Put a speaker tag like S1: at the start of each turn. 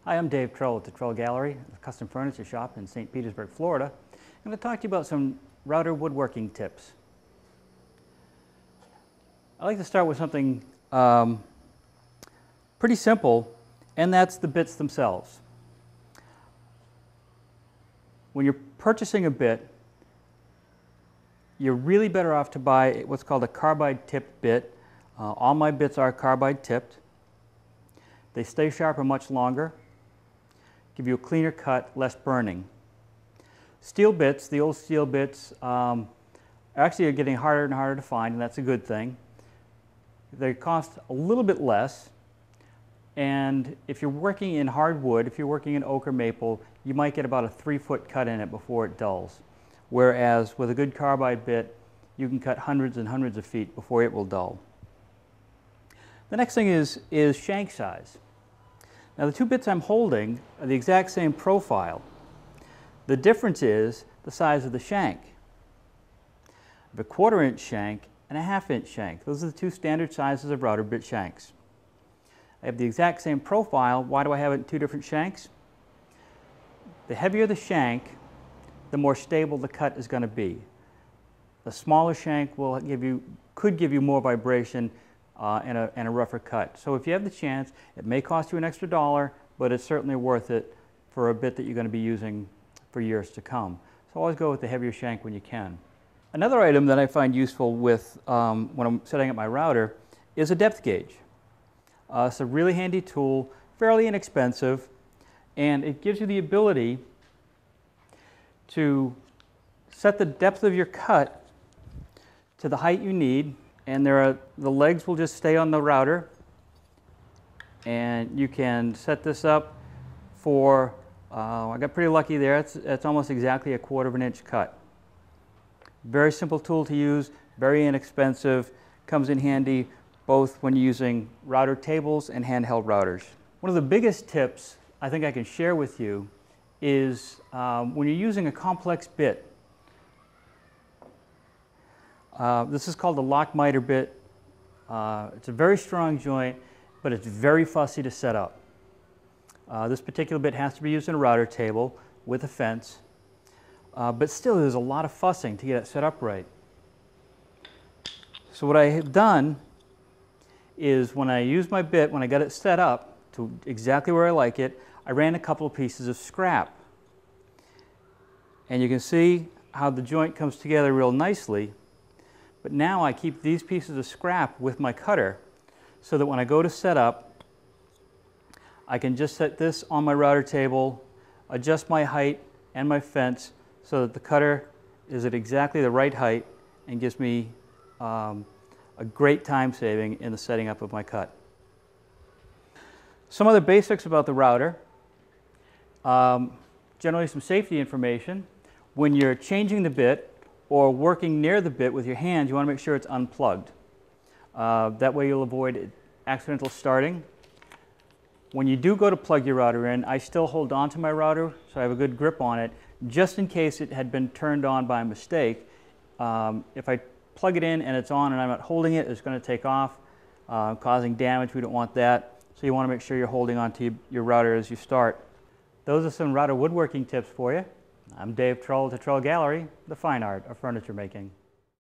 S1: Hi, I'm Dave Trull at the Trull Gallery, a custom furniture shop in St. Petersburg, Florida. I'm going to talk to you about some router woodworking tips. I like to start with something pretty simple, and that's the bits themselves. When you're purchasing a bit, you're really better off to buy what's called a carbide-tipped bit. All my bits are carbide-tipped. They stay sharper much longer, give you a cleaner cut, less burning. Steel bits, the old steel bits, actually are getting harder and harder to find, and that's a good thing. They cost a little bit less, and if you're working in hardwood, if you're working in oak or maple, you might get about a 3-foot cut in it before it dulls. Whereas with a good carbide bit, you can cut hundreds and hundreds of feet before it will dull. The next thing is shank size. Now the two bits I'm holding are the exact same profile. The difference is the size of the shank. I have a 1/4-inch shank and a 1/2-inch shank. Those are the two standard sizes of router bit shanks. I have the exact same profile. Why do I have it in two different shanks? The heavier the shank, the more stable the cut is going to be. The smaller shank could give you more vibration and a rougher cut. So if you have the chance, it may cost you an extra $1, but it's certainly worth it for a bit that you're going to be using for years to come. So always go with the heavier shank when you can. Another item that I find useful with when I'm setting up my router is a depth gauge. It's a really handy tool, fairly inexpensive, and it gives you the ability to set the depth of your cut to the height you need, and the legs will just stay on the router, and you can set this up for, I got pretty lucky there, it's almost exactly a 1/4 inch cut. Very simple tool to use, very inexpensive, comes in handy both when you're using router tables and handheld routers. One of the biggest tips I think I can share with you is when you're using a complex bit. This is called a lock mitre bit. It's a very strong joint, but it's very fussy to set up. This particular bit has to be used in a router table with a fence, but still there's a lot of fussing to get it set up right. So what I have done is when I use my bit, when I got it set up to exactly where I like it, I ran a couple of pieces of scrap. And you can see how the joint comes together real nicely. But now I keep these pieces of scrap with my cutter so that when I go to set up, I can just set this on my router table, adjust my height and my fence so that the cutter is at exactly the right height and gives me a great time saving in the setting up of my cut. Some other basics about the router. Generally some safety information. When you're changing the bit or working near the bit with your hands, you want to make sure it's unplugged. That way you'll avoid accidental starting. When you do go to plug your router in, I still hold on to my router so I have a good grip on it, just in case it had been turned on by mistake. If I plug it in and it's on and I'm not holding it, it's going to take off, causing damage. We don't want that. So you want to make sure you're holding on to your router as you start. Those are some router woodworking tips for you. I'm Dave Trull at the Trull Gallery, the fine art of furniture making.